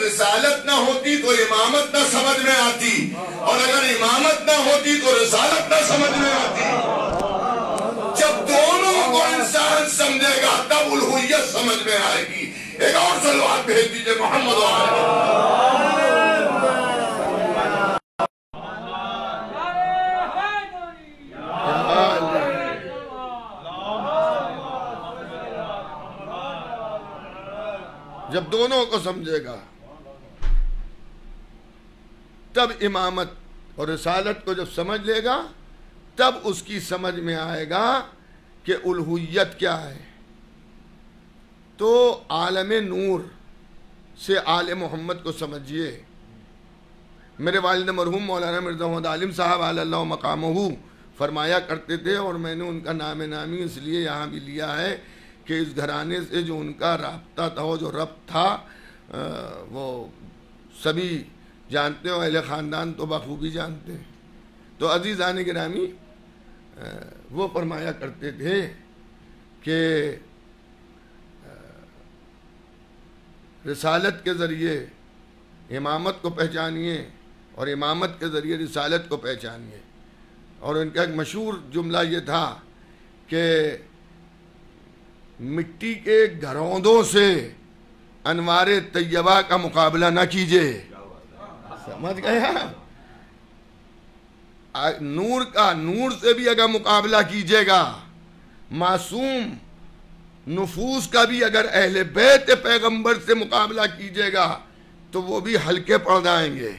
رسالت نہ ہوتی تو امامت نہ سمجھ میں آتی، اور اگر امامت نہ ہوتی تو رسالت نہ سمجھ میں آتی۔ جب دونوں کو انسان سمجھے گا تب الوہیت سمجھ میں آئے گی۔ ایک اور صلوات بھیج دیجئے محمد و آل محمد۔ جب دونوں کو سمجھے گا تب امامت اور رسالت کو جب سمجھ لے گا تب اس کی سمجھ میں آئے گا کہ الوہیت کیا ہے۔ تو عالم نور سے آل محمد کو سمجھیے۔ میرے والد مرحوم مولانا مرزا محمد عالم صاحب علی اللہ مقامہ فرمایا کرتے تھے، اور میں نے ان کا نام نامی اس لیے یہاں بھی لیا ہے کہ اس گھرانے سے جو ان کا رابطہ تھا، وہ جو ربط تھا، وہ سبھی جانتے ہو، اہل خاندان تو بخوبی جانتے ہیں۔ تو عزیزان گرامی، وہ فرمایا کرتے تھے کہ رسالت کے ذریعے امامت کو پہچانیے اور امامت کے ذریعے رسالت کو پہچانیے۔ اور ان کا ایک مشہور جملہ یہ تھا کہ مٹی کے گھروندوں سے انوار طیبہ کا مقابلہ نہ کیجیے۔ سمجھ گئے ہیں؟ نور کا نور سے بھی اگر مقابلہ کیجیے گا، معصوم نفوس کا بھی اگر اہل بیت پیغمبر سے مقابلہ کیجیے گا تو وہ بھی ہلکے پڑ جائیں گے۔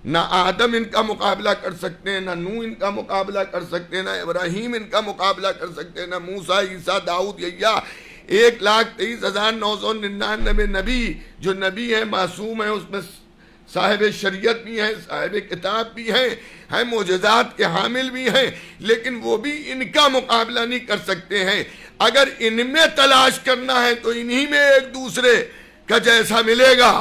نہ آدم ان کا مقابلہ کر سکتے ہیں، نہ نوح ان کا مقابلہ کر سکتے ہیں، نہ ابراہیم ان کا مقابلہ کر سکتے ہیں، نہ موسیٰ، عیسیٰ، داؤد، یحییٰ۔ 1,23,999 نبی جو نبی ہیں، معصوم ہیں، اس میں صاحب شریعت بھی ہیں، صاحب کتاب بھی ہیں معجزات کے حامل بھی ہیں، لیکن وہ بھی ان کا مقابلہ نہیں کر سکتے ہیں۔ اگر ان میں تلاش کرنا ہے تو انہی میں ایک دوسرے کا جیسا ملے گا،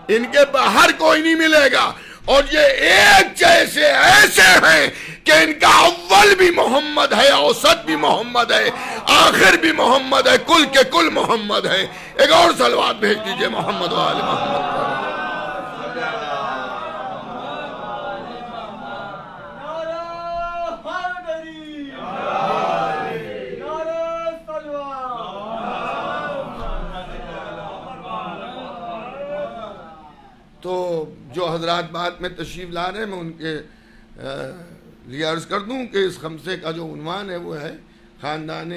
ان کے باہر کوئی نہیں ملے گا۔ اور یہ ایک جیسے ایسے ہیں کہ ان کا اول بھی محمد ہے، اوسط بھی محمد ہے، آخر بھی محمد ہے، کل کے کل محمد ہے۔ ایک اور صلوات بھیج دیجئے محمد و آل محمد۔ تو جو حضرات بعد میں تشریف لا رہے ہیں، میں ان کے لیے عرض کر دوں کہ اس خمسے کا جو عنوان ہے وہ ہے خاندان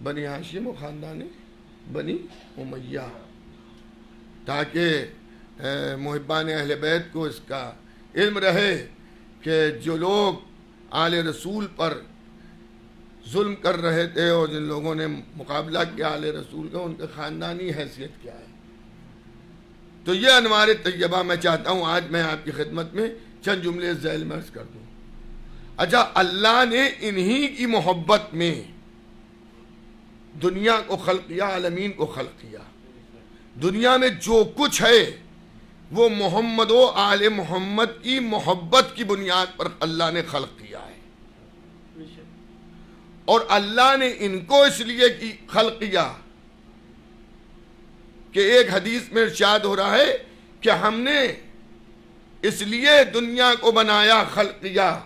بنی ہاشم و خاندان بنی امیہ، تاکہ محبان اہل بیت کو اس کا علم رہے کہ جو لوگ آل رسول پر ظلم کر رہے تھے اور جن لوگوں نے مقابلہ کیا آل رسول کا، ان کے خاندانی حیثیت کیا ہے۔ تو یہ انوار طیبہ میں چاہتا ہوں آج میں آپ کی خدمت میں چند جملے ذیل میں عرض کر دوں۔ اچھا، اللہ نے انہی کی محبت میں دنیا کو خلق کیا، عالمین کو خلق کیا۔ دنیا میں جو کچھ ہے وہ محمد و آل محمد کی محبت کی بنیاد پر اللہ نے خلق کیا ہے، اور اللہ نے ان کو اس لیے خلق کیا کہ ایک حدیث میں ارشاد ہو رہا ہے کہ ہم نے اس لیے دنیا کو بنایا، خلق کیا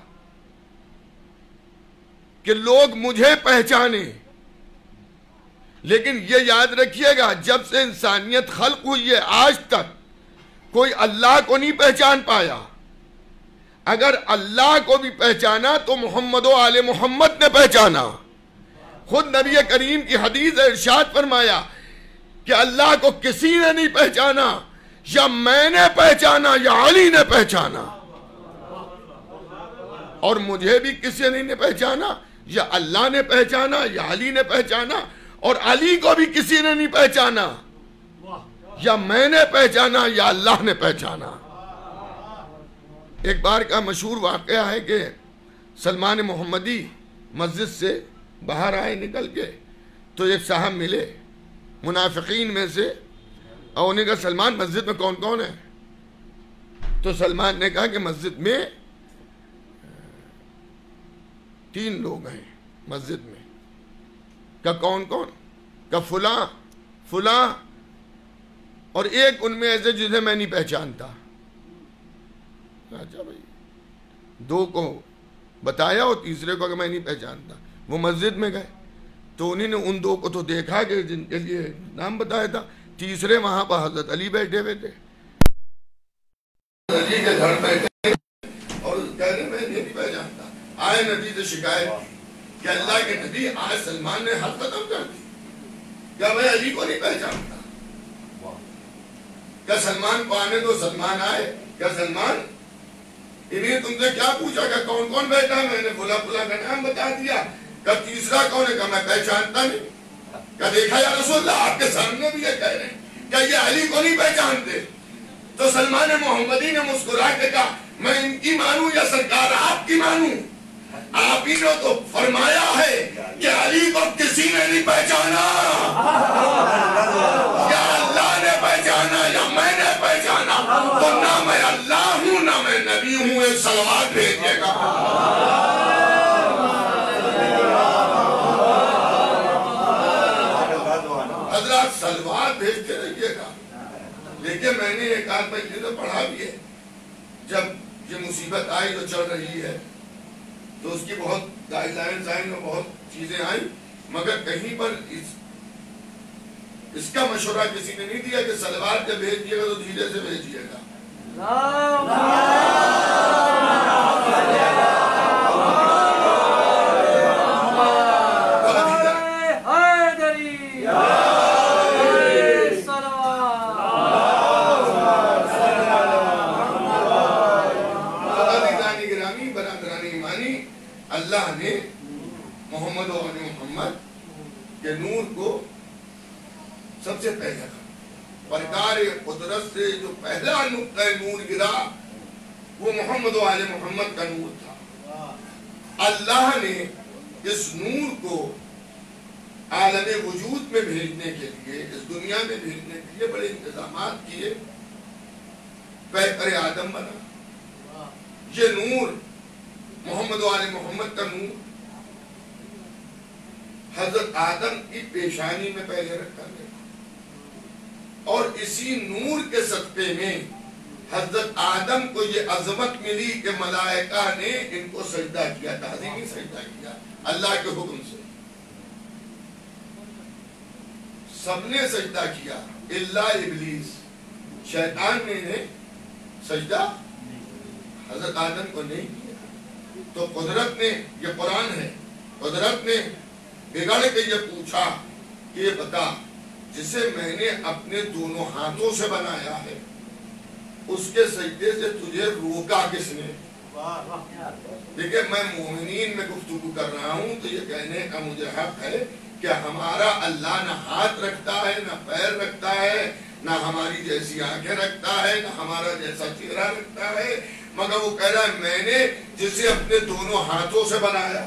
کہ لوگ مجھے پہچانے۔ لیکن یہ یاد رکھیے گا، جب سے انسانیت خلق ہوئی ہے آج تک کوئی اللہ کو نہیں پہچان پایا۔ اگر اللہ کو بھی پہچانا تو محمد و آل محمد نے پہچانا۔ خود نبی کریم کی حدیث ارشاد فرمایا کہ اللہ کو کسی نے نہیں پہچانا، یا میں نے پہچانا یا علی نے پہچانا، اور مجھے بھی کسی نے نہیں پہچانا، یا اللہ نے پہچانا یا علی نے پہچانا، اور علی کو بھی کسی نے نہیں پہچانا، یا میں نے پہچانا یا اللہ نے پہچانا۔ ایک بار کا مشہور واقعہ ہے کہ سلمان محمدی مسجد سے باہر آئے نکل کے، تو ایک صاحب ملے منافقین میں سے، اور انہیں کہا سلمان مسجد میں کون کون ہے؟ تو سلمان نے کہا کہ مسجد میں 3 لوگ ہیں مسجد میں۔ کہا کون کون؟ کہا فلاں فلاں اور ایک ان میں ایسے جسے میں نہیں پہچانتا. اچھا بھائی, دو کو بتایا اور تیسرے کو کہ میں نہیں پہچانتا. وہ مسجد میں گئے تو انہیں نے ان دو کو تو دیکھا کہ جن کے لیے نام بتایا تھا. تیسرے وہاں پر حضرت علی بیٹھے ہوئے تھے, علی کے گھر بیٹھے اور کہہ رہے میں نہیں پہچانتا. آئے نبی سے شکایت کہ اللہ کے نبی آج سلمان نے حد ختم کر دی, کیا میں علی کو نہیں پہچانتا؟ کیا سلمان کو آنے دو, سلمان آئے. کیا سلمان, انہیں تم سے کیا پوچھا کہ کون کون بیٹھا؟ میں نے بھلا بھلا کا نام بتا دیا. کہ تیسرا کون ہے؟ کہ میں پہچانتا نہیں. کہ دیکھا یا رسول اللہ, آپ کے سامنے بھی یہ کہہ رہے ہیں کہ یہ علی کو نہیں پہچانتے. تو سلمان محمدی نے مسکرا کے کہا میں ان کی مانوں یا سرکار آپ کی مانوں؟ آپ ہی نے تو فرمایا ہے کہ علی کو کسی نے نہیں پہچانا, یا اللہ نے پہچانا یا میں نے پہچانا. تو نہ میں اللہ ہوں نہ میں نبی ہوں, ایک صلوات بھیجیے گا. حضرات صلوات بھیجتے رہیے گا. لیکن میں نے ایک آدھ مجلس میں پڑھا بھی ہے, جب یہ مصیبت آئی جو چل رہی ہے تو اس کی بہت گائیڈ لائنز آئیں اور بہت چیزیں آئیں, مگر کہیں پر اس کا مشورہ کسی نے نہیں دیا کہ صلوات جب بھیجیے گا تو دھیرے سے بھیجیے گا. اللہ نے محمد و آل محمد کے نور کو سب سے پہلے رکھا. پرکار قدرت سے جو پہلا نقطہ نور گرا وہ محمد و آل محمد کا نور تھا. اللہ نے اس نور کو عالم وجود میں بھیجنے کے لیے, اس دنیا میں بھیجنے کے لیے بڑے انتظامات کیے. پیکر آدم بنا. یہ نور محمد و آل محمد کا نور حضرت آدم کی پیشانی میں پہلے رکھا گیا, اور اسی نور کے صدقے میں حضرت آدم کو یہ عظمت ملی کہ ملائکہ نے ان کو سجدہ کیا, تعظیمی سجدہ کیا اللہ کے حکم سے. سب نے سجدہ کیا الا ابلیس, شیطان نے سجدہ حضرت آدم کو نہیں کیا. تو قدرت نے, یہ قرآن ہے, قدرت نے بگڑ کے یہ پوچھا کہ یہ بتا جسے میں نے اپنے دونوں ہاتھوں سے بنایا ہے اس کے سجدے سے تجھے روکا کس نے؟ دیکھیں میں مومنین میں گفتگو کر رہا ہوں تو یہ کہنے کا مجھے حق ہے کہ ہمارا اللہ نہ ہاتھ رکھتا ہے نہ پیر رکھتا ہے نہ ہماری جیسی آنکھیں رکھتا ہے نہ ہمارا جیسا چہرہ رکھتا ہے, مگر وہ کہہ رہا ہے میں نے جسے اپنے دونوں ہاتھوں سے بنایا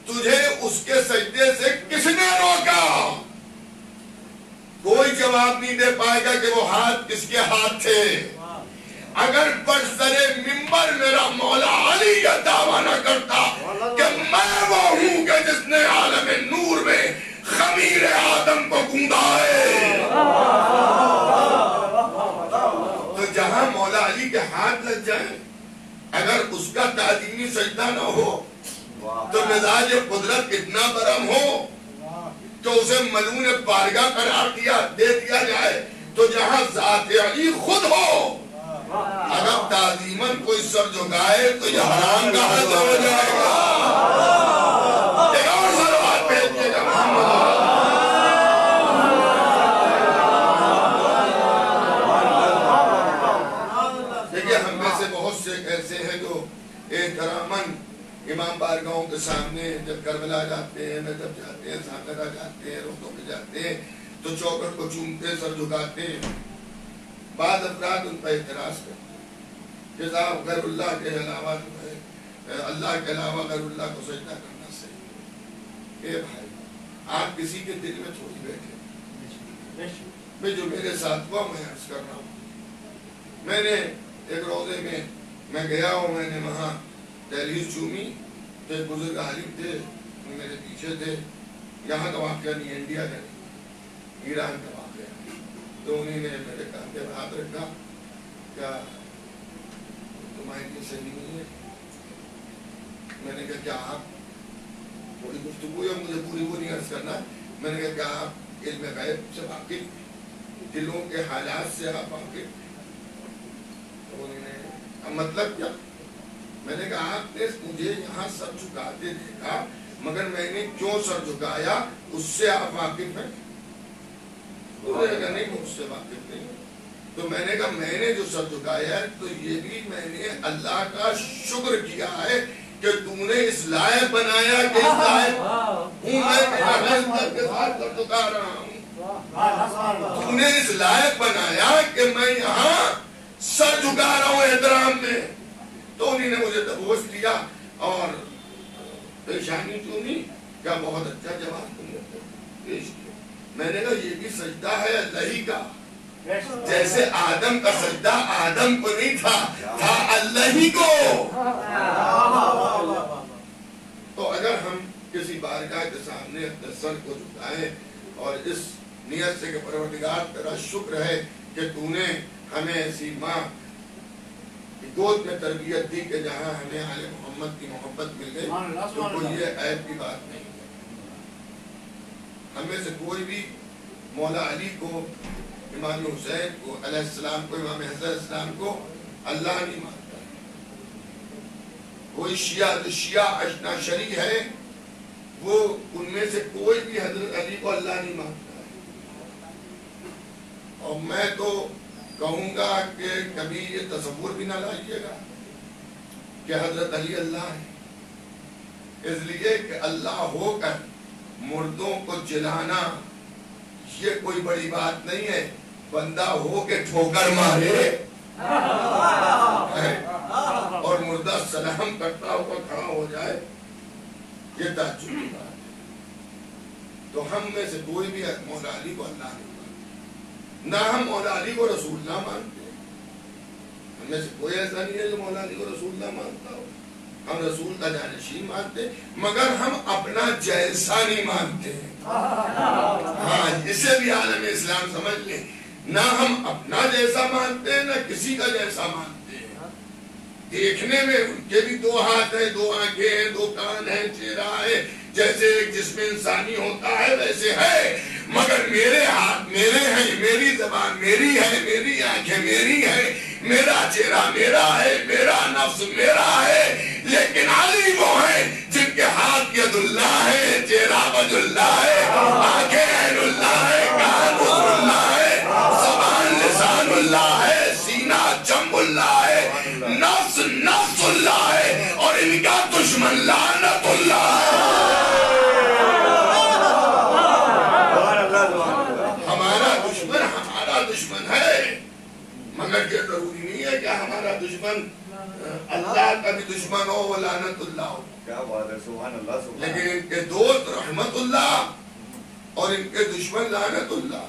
تجھے اس کے سجدے سے کس نے روکا؟ کوئی جواب نہیں دے پائے گا کہ وہ ہاتھ کس کے ہاتھ تھے. اگر برسرے ممبر میرا مولا علی یہ دعویٰ نہ کرتا کہ میں وہ ہوں کہ جس نے عالم نور میں خمیر آدم کو گوندا ہے, تو جہاں مولا علی کے ہاتھ لگ جائیں اگر اس کا تعظیمی سجدہ نہ ہو تو مزاج قدرت اتنا برم ہو تو اسے ملعون بارگاہ قرار دے دیا جائے. تو جہاں ذات علی خود ہو اگر تعظیماً کوئی سر جھکائے تو یہ حرام کا حضر ہو جائے گا. ایک اور صلوات بھیجیے گا محمد. دیکھیے ہم میں سے بہت سے ایسے ہیں جو احتراماً امام بارگاہوں کے سامنے جب کربلا جاتے ہیں, نجف جاتے ہیں, ساکرہ جاتے ہیں, روتوں میں جاتے ہیں تو چوکٹ کو چومتے ہیں, سر جھکاتے ہیں. بعض افراد ان پر اعتراض کرتے ہیں کہ صاحب غیر اللہ کے علاوہ جو ہے اللہ کے علاوہ غیر اللہ کو سجدہ کرنا صحیح. اے بھائی آپ کسی کے دل میں تھوڑی بیٹھے, میں جو میرے ساتھ ہوا میں عرض کر رہا ہوں. میں نے ایک روزے میں گیا ہوں, میں نے وہاں دہلیز چومی تو ایک بزرگ عالم تھے وہ میرے پیچھے تھے. یہاں کا واقعہ نہیں, انڈیا کا نہیں. ایران کا واقعہ. تو انہیں نے میرے کاندھے پر ہاتھ رکھا, کیا تمہاری یہ صحیح نہیں ہے؟ میں نے کہا کیا آپ تھوڑی گفتگو ہے, مجھے پوری وہ نہیں عرض کرنا. میں نے کہا کیا آپ علم غیب سے واقف, دلوں کے حالات سے آپ واقف؟ تو انہوں نے مطلب کیا؟ میں نے کہا آپ نے مجھے یہاں سر جھکاتے دیکھا, مگر میں نے کیوں سر جھکایا اس سے آپ واقف ہیں؟ تو نے کہا نہیں میں اس سے واقف نہیں. تو میں نے کہا میں نے جو سر جھکایا ہے تو یہ بھی میں نے اللہ کا شکر کیا ہے کہ تم نے اس لائق بنایا کہ اس لائق ہوں میں میرا حضرت کے ساتھ سر جھکا رہا ہوں. تم نے اس لائق بنایا کہ میں یہاں سر جھکا رہا ہوں احترام میں. تو انہوں نے مجھے تبوس دیا اور پریشانی چونی, کیا بہت اچھا جواب تم نے پیش کیا. میں نے کہا یہ بھی سجدہ ہے اللہ ہی کا, جیسے آدم کا سجدہ آدم کو نہیں تھا, تھا اللہ ہی کو. تو اگر ہم کسی بارگاہ کے سامنے اپنے سر کو جھکائیں اور اس نیت سے کہ پروردگار تیرا شکر ہے کہ تو نے ہمیں ایسی ماں کی گود میں تربیت دی کہ جہاں ہمیں آل محمد کی محبت مل گئی, تو کوئی یہ عیب کی بات نہیں. ہمیں سے کوئی بھی مولا علی کو, امام حسین کو علیہ السلام کو, امام حسن علیہ السلام کو اللہ نہیں مانتا. کوئی شیعہ اشنا شری ہے, وہ ان میں سے کوئی بھی حضرت علی کو اللہ نہیں مانتا ہے. اور میں تو کہوں گا کہ کبھی یہ تصور بھی نہ لائیے گا کہ حضرت علی اللہ ہے, اس لیے کہ اللہ ہو کر مردوں کو جلانا یہ کوئی بڑی بات نہیں ہے. بندہ ہو کے ٹھوکر مارے اور مردہ سلام کرتا ہوا کھڑا ہو جائے, یہ تعجب کی بات ہے. تو ہم میں سے کوئی بھی مولا علی کو اللہ نہیں مانتے, نہ ہم مولا علی کو رسول اللہ مانتے. ہم میں سے کوئی ایسا نہیں ہے جو مولا علی کو رسول اللہ مانتا ہو. ہم رسول کا جانشین مانتے, مگر ہم اپنا جیسا نہیں مانتے. ہاں, اسے بھی عالم اسلام سمجھ لیں, نہ ہم اپنا جیسا مانتے ہیں نہ کسی کا جیسا مانتے ہیں. دیکھنے میں ان کے بھی دو ہاتھ ہیں, دو آنکھیں ہیں, دو کان ہیں, چہرہ ہے, جیسے ایک جسم انسانی ہوتا ہے ویسے ہے, مگر میرے ہاتھ میرے ہیں, میری زبان میری ہے, میری آنکھیں میری ہے, میرا چہرہ میرا ہے, میرا نفس میرا ہے. لیکن علی وہ ہیں جن کے ہاتھ ید اللہ ہے, چہرہ وجہ اللہ ہے, آنکھیں عین اللہ ہے, کان عذر اللہ ہے, زبان لسان اللہ ہے, سینہ جنب اللہ ہے, نفس نفس اللہ ہے, اور ان کا دشمن لعنت اللہ ہے. ہمارا دشمن ہے, مگر یہ ضروری نہیں ہے کہ ہمارا دشمن اللہ کا بھی دشمن ہو, وہ لعنت اللہ ہو. کیا بات ہے, سبحان اللہ, سبحان اللہ. لیکن ان کے دوست رحمت اللہ اور ان کے دشمن لعنت اللہ.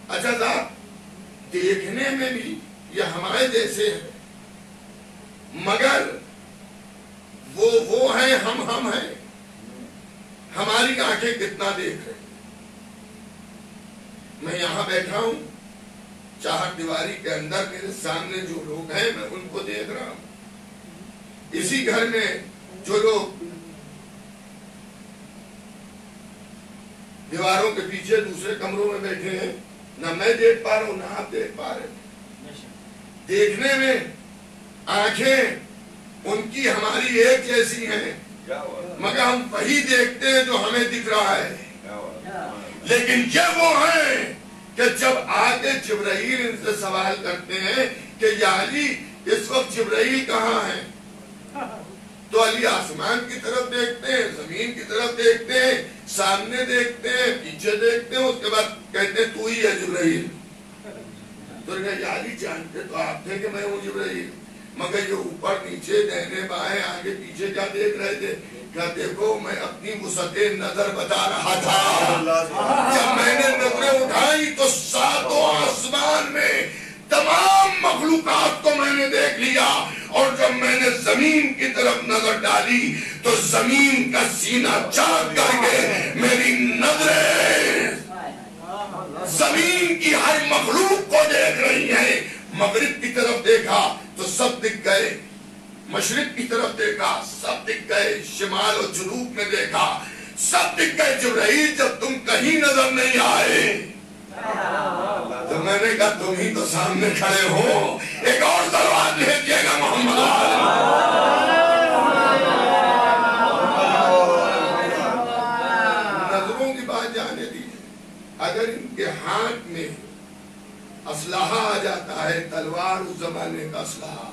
اچھا صاحب, دیکھنے میں بھی یہ ہمارے جیسے ہیں, مگر وہ ہیں, ہم ہیں. ہماری آنکھیں کتنا دیکھ رہے ہیں. میں یہاں بیٹھا ہوں, چار دیواری کے اندر میرے سامنے جو لوگ ہیں میں ان کو دیکھ رہا ہوں. اسی گھر میں جو لوگ دیواروں کے پیچھے دوسرے کمروں میں بیٹھے ہیں, نہ میں دیکھ پا رہا ہوں نہ آپ دیکھ پا رہے. دیکھنے میں آنکھیں ان کی ہماری ایک جیسی ہیں, مگر ہم وہی دیکھتے ہیں جو ہمیں دکھ رہا ہے. لیکن یہ وہ ہیں کہ جب آگے جبرائیل ان سے سوال کرتے ہیں کہ یا علی اس وقت جبرائیل کہاں ہے, تو علی آسمان کی طرف دیکھتے ہیں, زمین کی طرف دیکھتے ہیں, سامنے دیکھتے ہیں, پیچھے دیکھتے ہیں, اس کے بعد کہتے ہیں تو ہی ہے جبرائیل. تو یا علی جانتے تو آپ تھے کہ میں ہوں جبرائیل, مگر یہ اوپر نیچے دہنے بائیں آگے پیچھے کیا دیکھ رہے تھے؟ کیا دیکھو میں اپنی وسعت نظر بتا رہا تھا. جب میں نے نظریں اٹھائی تو ساتوں آسمان میں تمام مخلوقات کو میں نے دیکھ لیا, اور جب میں نے زمین کی طرف نظر ڈالی تو زمین کا سینہ چاک کر کے میری نظریں زمین کی ہر مخلوق کو دیکھ رہی ہیں. مغرب کی طرف دیکھا تو سب دکھ گئے, مشرق کی طرف دیکھا سب دکھ گئے, شمال اور جنوب میں دیکھا سب دکھ گئے. جبرائیل جب تم کہیں نظر نہیں آئے تو میں نے کہا تم ہی تو سامنے کھڑے ہو, ایک اور دروازہ بھیجیے گا محمد. نظروں کی بات جانے دیجیے. اگر ان کے ہاتھ میں اسلحہ آ جاتا ہے, تلوار اس زمانے کا اسلحہ,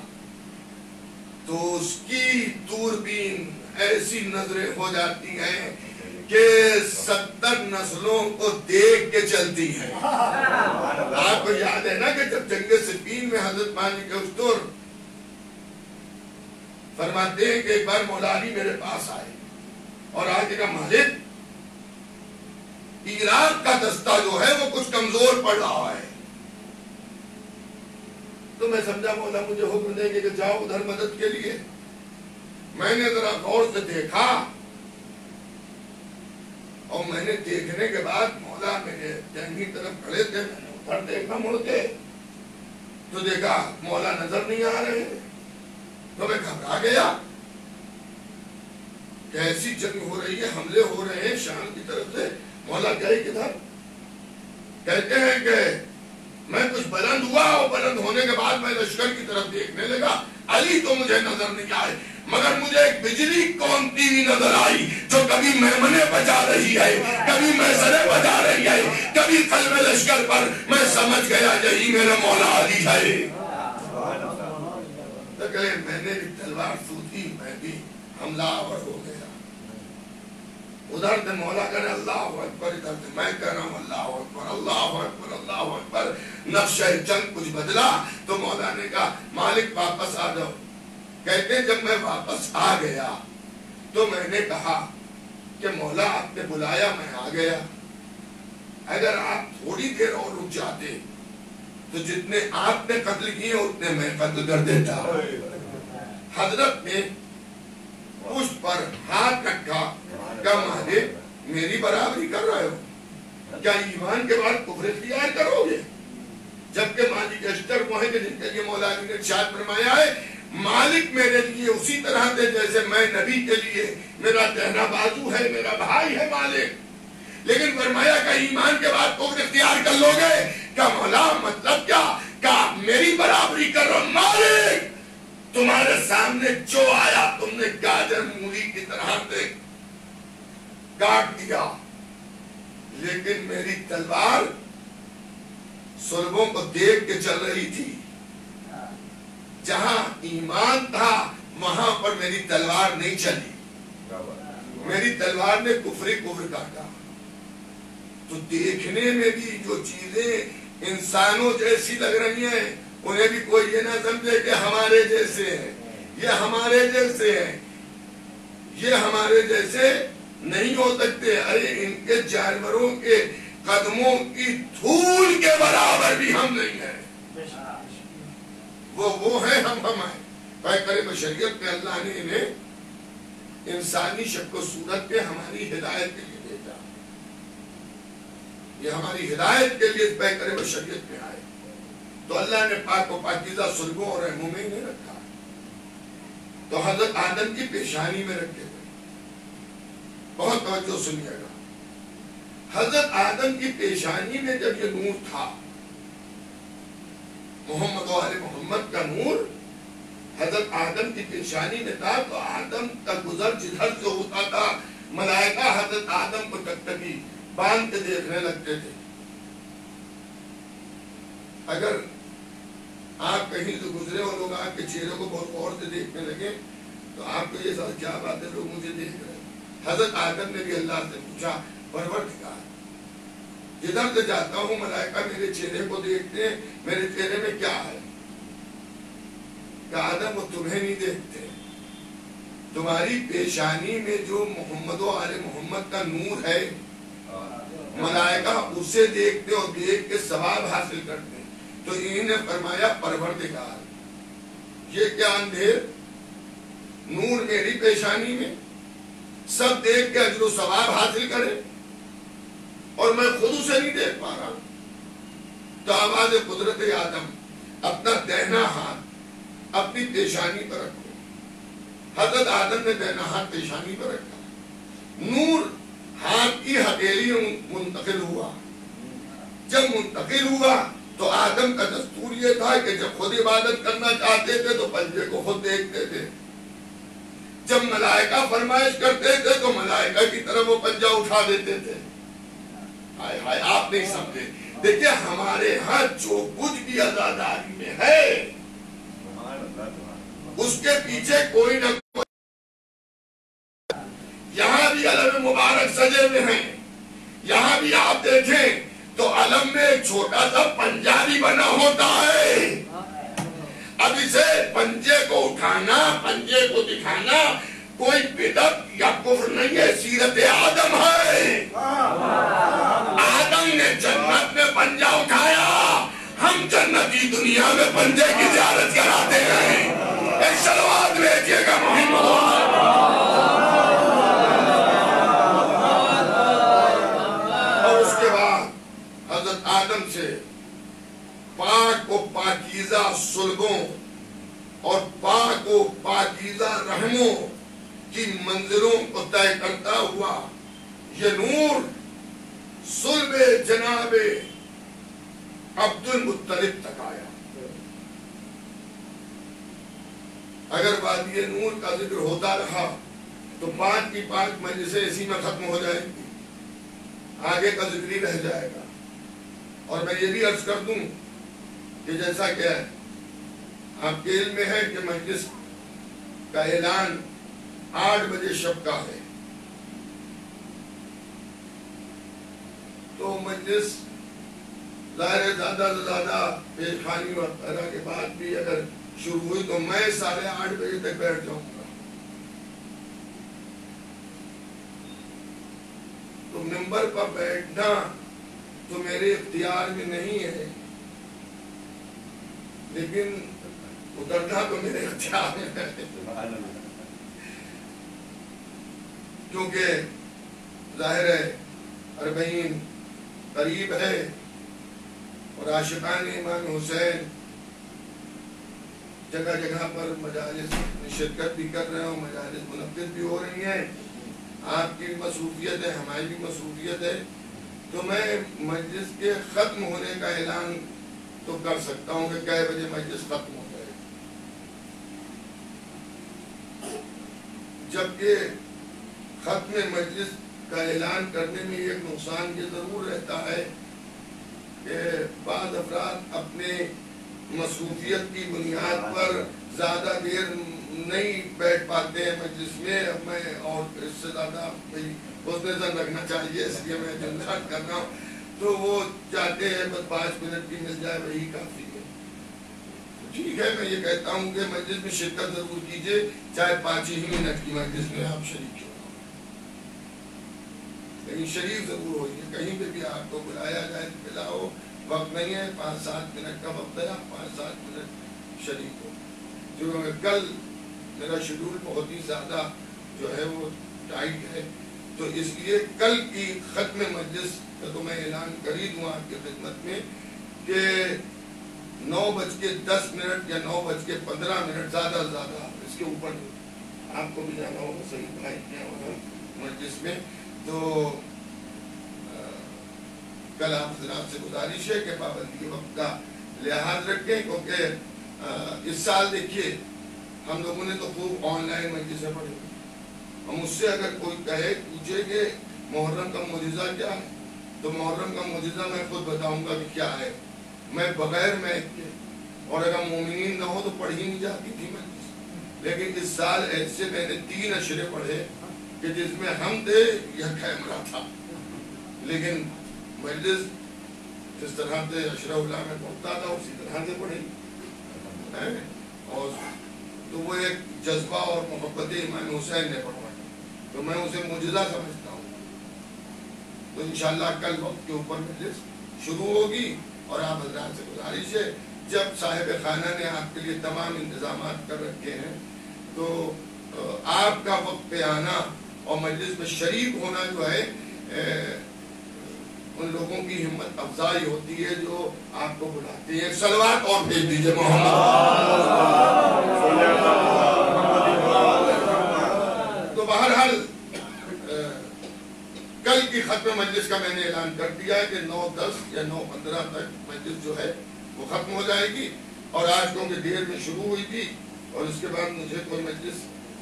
تو اس کی دوربین ایسی نظریں ہو جاتی ہیں کہ 70 نسلوں کو دیکھ کے چلتی ہیں. آپ کو یاد ہے نا کہ جب جنگ صفین میں حضرت مالک اشتر فرماتے ہیں کہ ایک بار مولا علی میرے پاس آئے اور آگے کا مالک عراق کا دستہ جو ہے وہ کچھ کمزور پڑ رہا ہے. تو میں سمجھا مولا مجھے حکم دیں گے کہ جاؤ ادھر مدد کے لیے. میں نے ذرا غور سے دیکھا اور میں نے دیکھنے کے بعد مولا میرے جنگی طرف کھڑے تھے, میں نے ادھر دیکھا مڑ کے تو دیکھا مولا نظر نہیں آ رہے. تو میں گھبرا گیا کہ ایسی جنگ ہو رہی ہے, حملے ہو رہے ہیں شام کی طرف سے, مولا گئے کدھر. کہتے ہیں کہ میں کچھ بلند ہوا اور بلند ہونے کے بعد میں لشکر کی طرف دیکھنے لگا. علی تو مجھے نظر نہیں آئے, مگر مجھے ایک بجلی کونتی ہوئی نظر آئی جو کبھی میمنے بجا رہی ہے, کبھی میسرے بجا رہی ہے, کبھی قلب لشکر پر. میں سمجھ گیا یہی میرا مولا علی ہے. تو کہے میں نے بھی تلوار سوتی, میں بھی حملہ آور ہو گیا. ادھر سے مولا کہنے اللہ اکبر, ادھر سے میں کہہ رہا ہوں اللہ اکبر اللہ اکبر اللہ اکبر. نقشہ جنگ کچھ بدلا تو مولا نے کہا مالک واپس آ جاؤ. کہتے ہیں جب میں واپس آ گیا تو میں نے کہا کہ مولا آپ نے بلایا, میں آ گیا. اگر آپ تھوڑی دیر اور رک جاتے تو جتنے آپ نے قتل کیے اتنے میں قتل کر دیتا. حضرت نے پشت پر ہاتھ رکھا, کیا مالک میری برابری کر رہے ہو, کیا ایمان کے بعد کفر اختیار کرو گے؟ جبکہ مالک اشتر وہ ہیں کہ جن کے لیے مولا علی نے ارشاد فرمایا ہے مالک میرے لیے اسی طرح تھے جیسے میں نبی کے لیے, میرا دہنا بازو ہے, میرا بھائی ہے مالک. لیکن فرمایا کہ ایمان کے بعد کفر اختیار کر لو گے. کیا مولا مطلب کیا, کہا میری برابری کرو. مالک تمہارے سامنے جو آیا تم نے گاجر مولی کی طرح سے کاٹ دیا, لیکن میری تلوار سلبوں کو دیکھ کے چل رہی تھی. جہاں ایمان تھا وہاں پر میری تلوار نہیں چلی, میری تلوار نے کفر کاٹا. تو دیکھنے میں بھی جو چیزیں انسانوں جیسی لگ رہی ہیں انہیں بھی کوئی یہ نہ سمجھے کہ ہمارے جیسے ہیں, یہ ہمارے جیسے ہیں, یہ ہمارے جیسے نہیں ہو سکتے. ارے ان کے جانوروں کے قدموں کی دھول کے برابر بھی ہم نہیں ہیں. وہ ہیں, ہم ہیں. پیکر بشریت میں اللہ نے انہیں انسانی شکل و صورت کے ہماری ہدایت کے لیے بھیجا. یہ ہماری ہدایت کے لیے پیکر بشریت میں آئے. تو اللہ نے پاک و پاکیزہ سلبوں اور رحموں میں انہیں رکھا. تو حضرت آدم کی پیشانی میں رکھے تھے. بہت توجہ سنیے گا. حضرت آدم کی پیشانی میں جب یہ نور تھا, محمد و آل محمد کا نور حضرت آدم کی پیشانی میں تھا, تو آدم کا گزر جدھر سے ہوتا تھا ملائکہ حضرت آدم کو ٹکٹکی باندھ کے دیکھنے لگتے تھے. اگر آپ کہیں سے گزرے اور لوگ آپ کے چہرے کو بہت غور سے دیکھنے لگے تو آپ کو یہ سمجھ کیا بات ہے لوگ مجھے دیکھ رہے ہیں. حضرت آدم نے بھی اللہ سے پوچھا پروردگار جدھر سے جاتا ہوں ملائکہ میرے چہرے کو دیکھتے ہیں, میرے چہرے میں کیا ہے؟ کہ آدم وہ تمہیں نہیں دیکھتے, تمہاری پیشانی میں جو محمد و آل محمد کا نور ہے ملائکہ اسے دیکھتے اور دیکھ کے ثواب حاصل کرتے. تو انہوں نے فرمایا پروردگار یہ کیا اندھیر، نور میری پیشانی میں، سب دیکھ کے اجر و ثواب حاصل کرے اور میں خود اسے نہیں دیکھ پا رہا. تو آواز قدرت آدم، اپنا دہنا ہاتھ اپنی پیشانی پر رکھو. حضرت آدم نے دہنا ہاتھ پیشانی پر رکھا، نور ہاتھ کی ہتھیلی میں منتقل ہوا. جب منتقل ہوا تو آدم کا دستور یہ تھا کہ جب خود عبادت کرنا چاہتے تھے تو پنجے کو خود دیکھتے تھے، جب ملائکہ فرمائش کرتے تھے تو ملائکہ کی طرف وہ پنجہ اٹھا دیتے تھے. ہائے ہائے آپ نہیں سمجھے. دیکھیں ہمارے ہاں جو کچھ بھی عزاداری میں ہے اس کے پیچھے کوئی نہ کوئی، یہاں بھی علم مبارک سجے ہوئے ہیں. یہاں بھی آپ دیکھیں تو علم میں ایک چھوٹا سا پنجہ بھی بنا ہوتا ہے. اب اسے پنجے کو اٹھانا، پنجے کو دکھانا کوئی بدعت یا کفر نہیں ہے، سیرت آدم ہے. آدم نے جنت میں پنجہ اٹھایا، ہم جنتی دنیا میں پنجے کی زیارت کراتے ہیں. ایک صلوات بھیجیے گا محمد. اور اس کے بعد حضرت آدم سے پاک و پاکیزہ صلبوں اور پاک و پاکیزہ رحموں کی منزلوں کو طے کرتا ہوا یہ نور صلب جناب عبد المطلب تک آیا. اگر وادی نور کا ذکر ہوتا رہا تو 5 کی 5 مجلسیں اسی میں ختم ہو جائیں گی، آگے کا ذکر ہی رہ جائے گا. اور میں یہ بھی عرض کر دوں کہ جیسا کہ آپ کے علم میں ہے کہ مجلس کا اعلان 8 بجے شب کا ہے، تو مجلس ظاہر ہے زیادہ سے زیادہ پیش خانی وغیرہ کے بعد بھی اگر شروع ہوئی تو میں 8:30 بجے تک بیٹھ جاؤں گا. تو ممبر پر بیٹھنا تو میرے اختیار میں نہیں ہے، لیکن اترنا تو میرے اختیار میں ہے، کیونکہ ظاہر ہے 40 قریب ہے اور عاشقان امام حسین جگہ جگہ پر مجالس میں شرکت بھی کر رہے ہوں، مجالس منعقد بھی ہو رہی ہیں. آپ کی مصروفیت ہے، ہماری بھی مصروفیت ہے. تو میں مجلس کے ختم ہونے کا اعلان تو کر سکتا ہوں کہ کئے بجے مجلس ختم ہو جائے، جبکہ ختم مجلس کا اعلان کرنے میں ایک نقصان یہ ضرور رہتا ہے کہ بعض افراد اپنے مصروفیت کی بنیاد پر زیادہ دیر نہیں بیٹھ پاتے ہیں مجلس میں. اب میں اور اس سے زیادہ حسن زن رکھنا چاہیے، اس لیے میں جنسات کر رہا ہوں. تو وہ چاہتے ہیں بس 5 منٹ کی مل جائے وہی کافی ہے. ٹھیک ہے، میں یہ کہتا ہوں کہ مجلس میں شرکت ضرور کیجئے، چاہے 5 ہی منٹ کی مجلس میں آپ شریک کیوں ہو، لیکن شریک ضرور ہوئیے. کہیں پہ بھی آپ کو بلایا جائے تو بلاؤ، وقت نہیں ہے، 5-7 منٹ کا وقت ہے، 5-7 منٹ شریک ہو. جو کل میرا شیڈول بہت ہی زیادہ جو ہے وہ ٹائٹ ہے، تو اس لیے کل کی ختم مجلس کا تو میں اعلان کر ہی دوں آپ کی خدمت میں کہ 9:10 یا 9:15 زیادہ سے زیادہ، اس کے اوپر آپ کو بھی جانا ہوگا صحیح بھائی کیا ہوگا مجلس میں. تو کل آپ حضرات سے گزارش ہے کہ پابندی وقت کا لحاظ رکھیں، کیونکہ اس سال دیکھیے ہم لوگوں نے تو خوب آن لائن مجلسیں پڑھی. ہم اس سے اگر کوئی کہے پوچھے کہ محرم کا معجزہ کیا ہے تو محرم کا معجزہ میں خود بتاؤں گا کہ کیا ہے. میں بغیر میچ کے، اور اگر مومنین نہ ہو تو پڑھی نہیں جاتی تھی مجلس. لیکن اس سال ایسے میں نے 3 اشرے پڑھے کہ جس میں ہم تھے یا کیمرہ تھا، لیکن مجلس جس طرح سے اشرا اللہ میں پڑھتا تھا اسی طرح سے پڑھی. اور تو وہ ایک جذبہ اور محبت امام حسین نے پڑھوایا، تو میں اسے معجزہ سمجھتا ہوں. تو انشاءاللہ کل وقت کے اوپر مجلس شروع ہوگی، اور آپ حضرات سے گزارش ہے جب صاحب خانہ نے آپ کے لیے تمام انتظامات کر رکھے ہیں تو آپ کا وقت پہ آنا اور مجلس میں شریک ہونا جو ہے ان لوگوں کی ہمت افزائی ہوتی ہے جو آپ کو بلاتے ہیں. صلوات اور بھیج دیجئے محمد. تو بہرحال کل کی ختم مجلس کا میں نے اعلان کر دیا ہے کہ 9:10 یا 9:15 تک مجلس جو ہے وہ ختم ہو جائے گی. اور آج کیونکہ دیر میں شروع ہوئی تھی اور اس کے بعد مجھے کوئی مجلس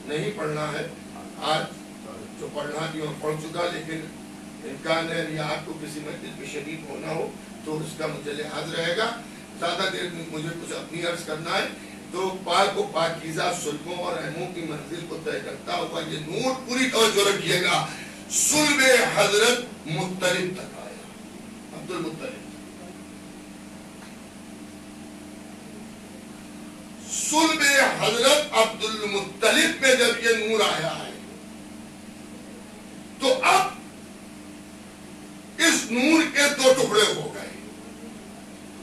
نہیں پڑھنا ہے, آج جو پڑھنا تھی وہ پڑھ چکا, لیکن امکان ہے یا آپ کو کسی مجلس میں شریک ہونا ہو تو اس کا مجھے لحاظ رہے گا. زیادہ دیر میں مجھے کچھ اپنی عرض کرنا ہے. تو پاک و پاکیزہ صلبوں اور رحموں کی منزل کو طے کرتا ہوا یہ نور, پوری توجہ رکھیے گا, صلب حضرت مطلب تک آیا. عبد المطلب صلب حضرت عبد المطلب میں جب یہ نور آیا ہے تو اب اس نور کے دو ٹکڑے ہو گئے.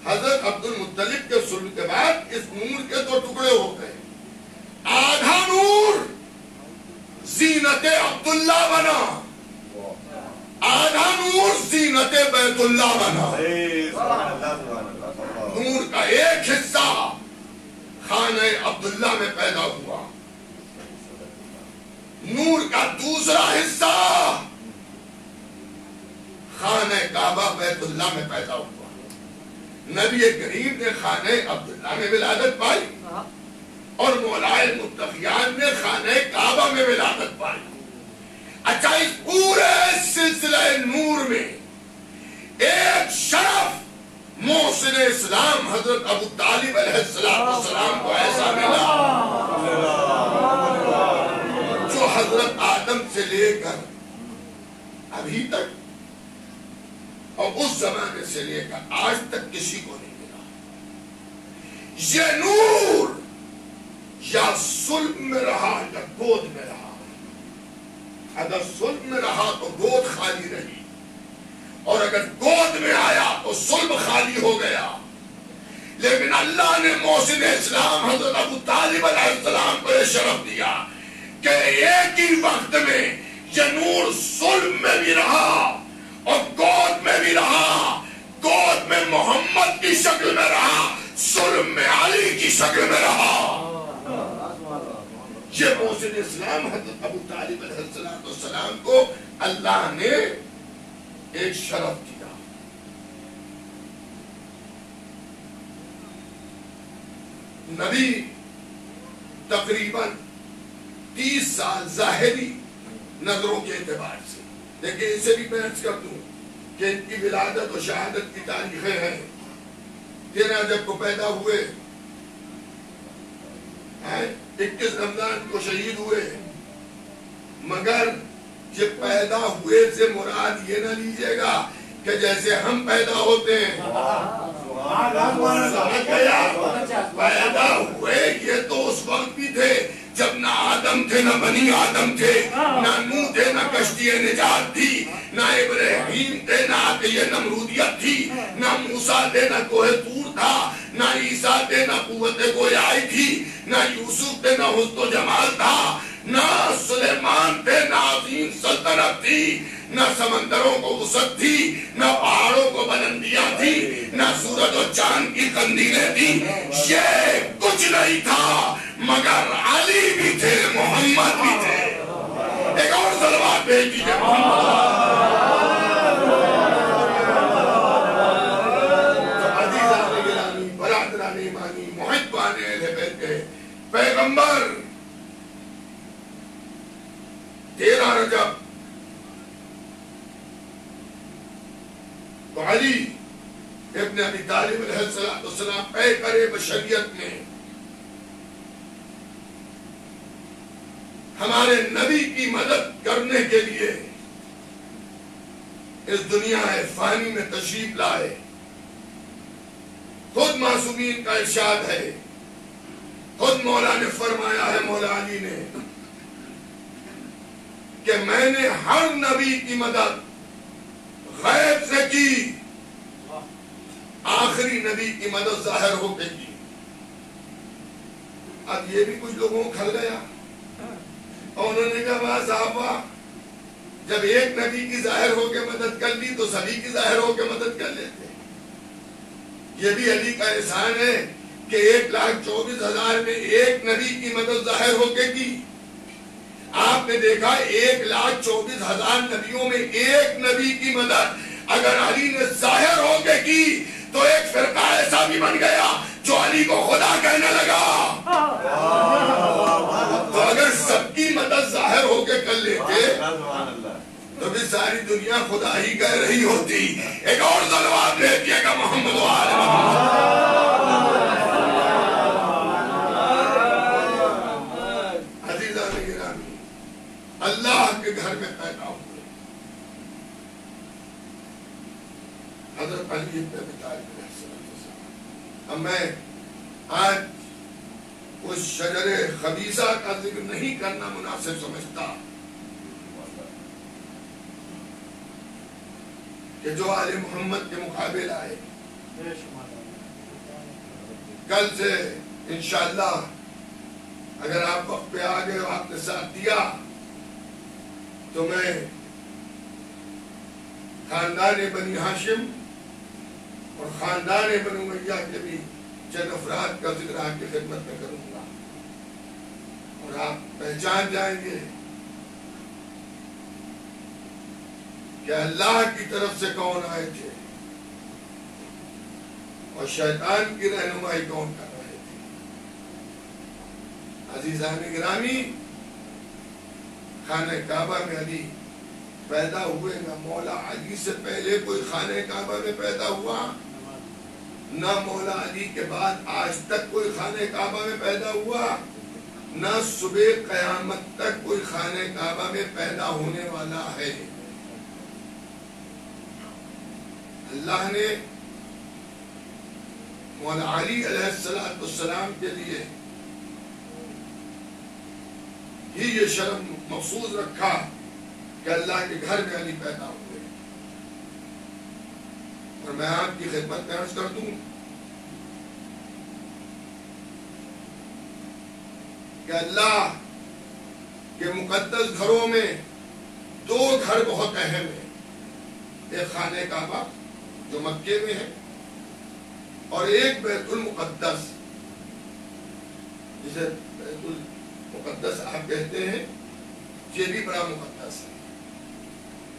حضرت عبد المطلب کے صلب کے بعد اس نور کے دو ٹکڑے ہو گئے. آدھا نور زینت عبداللہ بنا, آدھا نور زینت بیت اللہ بنا. نور کا ایک حصہ خانہ عبداللہ میں پیدا ہوا, نور کا دوسرا حصہ خانہ کعبہ بیت اللہ میں پیدا ہوا. نبی کریم نے خانہ عبداللہ میں ولادت پائی اور مولائے متقیان نے خانہ کعبہ میں ولادت پائی. اچھا, اس پورے سلسلہ نور میں ایک شرف محسن اسلام حضرت ابو طالب علیہ السلام کو ایسا ملا جو حضرت آدم سے لے کر ابھی تک اور اس زمانے سے لے کر آج تک کسی کو نہیں ملا. یہ نور یا صلب میں رہا یا گود میں رہا. اگر صلب میں رہا تو گود خالی رہی, اور اگر گود میں آیا تو صلب خالی ہو گیا. لیکن اللہ نے محسن اسلام حضرت ابو طالب علیہ السلام کو یہ شرف دیا کہ ایک ہی وقت میں یہ نور صلب میں بھی رہا اور گود میں بھی رہا. گود میں محمد کی شکل میں رہا, صلب میں علی کی شکل میں رہا. یہ محسن اسلام حضرت ابو طالب علیہ السلام کو اللہ نے ایک شرف دیا. نبی تقریباً 30 سال ظاہری نظروں کے اعتبار سے, لیکن اسے بھی بحث کر دوں کہ ان کی ولادت اور شہادت کی تاریخیں ہیں. 13 رجب کو پیدا ہوئے, 21 رمضان کو شہید ہوئے. مگر یہ پیدا ہوئے سے مراد یہ نہ لیجئے گا کہ جیسے ہم پیدا ہوتے ہیں. پیدا ہوئے یہ تو اس وقت بھی تھے جب نہ آدم تھے نہ بنی آدم تھے, نہ نوح تھے نہ کشتی نجات تھی, نہ ابراہیم تھے نہ عقیہ نمرودیت تھی, نہ موسیٰ تھے نہ کوہ طور تھا, نہ عیسیٰ تھے نہ قوت گویائی تھی, نہ یوسف تھے نہ حسن و جمال تھا, نہ سلیمان تھے نہ عظیم سلطنت تھی, نہ سمندروں کو وسعت تھی, نہ پہاڑوں کو بلندیاں تھی, نہ سورج اور چاند کی قندیلیں تھی. یہ کچھ نہیں تھا مگر علی بھی تھے, محمد بھی تھے. ایک اور صلوات بھیج دیجئے محمد. عزیزان گرامی, برادران ایمانی, محبان اہل بیت کے پیغمبر 13 رجب تو علی ابن ابی طالب علیہ السلام پیکر بشریت میں ہمارے نبی کی مدد کرنے کے لیے اس دنیا فانی میں تشریف لائے. خود معصومین کا ارشاد ہے, خود مولا نے فرمایا ہے, مولا علی نے, کہ میں نے ہر نبی کی مدد غیب سے کی, آخری نبی کی مدد ظاہر ہو کے کی. اب یہ بھی کچھ لوگوں کو کھل گیا اور انہوں نے کہا واہ صاحب واہ، جب ایک نبی کی ظاہر ہو کے مدد کر لی تو سبھی کی ظاہر ہو کے مدد کر لیتے. یہ بھی علی کا احسان ہے کہ 1,24,000 میں ایک نبی کی مدد ظاہر ہو کے کی. آپ نے دیکھا 1,24,000 نبیوں میں ایک نبی کی مدد اگر علی نے ظاہر ہو کے کی تو ایک فرقہ ایسا بھی بن گیا جو علی کو خدا کہنے لگا. تو اگر سب کی مدد ظاہر ہو کے کر لیتے تو بھی ساری دنیا خدا ہی کہہ رہی ہوتی. ایک اور ضلوات لیتی گا محمد و آل محمد. عزیزان گرامی، اللہ کے گھر میں پیدا ہوئے حضرت علی بن ابی طالب علیہ السلام. اب میں آج اس شجر خبیثہ کا ذکر نہیں کرنا مناسب سمجھتا کہ جو آل محمد کے مقابل آئے. کل سے انشاءاللہ اگر آپ وقت پہ آ گئے اور آپ نے ساتھ دیا تو میں خاندان بنی ہاشم اور خاندان بنو امیہ کے بھی چند افراد کا ذکر آپ کی خدمت میں کروں گا اور آپ پہچان جائیں گے کہ اللہ کی طرف سے کون آئے تھے اور شیطان کی رہنمائی کون کر رہے تھے. عزیزان گرامی، خانہ کعبہ میں علی پیدا ہوئے. نہ مولا علی سے پہلے کوئی خانہ کعبہ میں پیدا ہوا، نہ مولا علی کے بعد آج تک کوئی خانہ کعبہ میں پیدا ہوا، نہ صبح قیامت تک کوئی خانہ کعبہ میں پیدا ہونے والا ہے. اللہ نے مولا علی علیہ السلام کے لیے ہی یہ شرف محفوظ رکھا کہ اللہ کے گھر میں علی پیدا ہوئے. اور میں آپ کی خدمت میں عرض کر دوں کہ اللہ کے مقدس گھروں میں دو گھر بہت اہم ہیں. ایک خانہ کعبہ جو مکے میں ہے اور ایک بیت المقدس جسے بیت المقدس آپ کہتے ہیں. یہ بھی بڑا مقدس ہے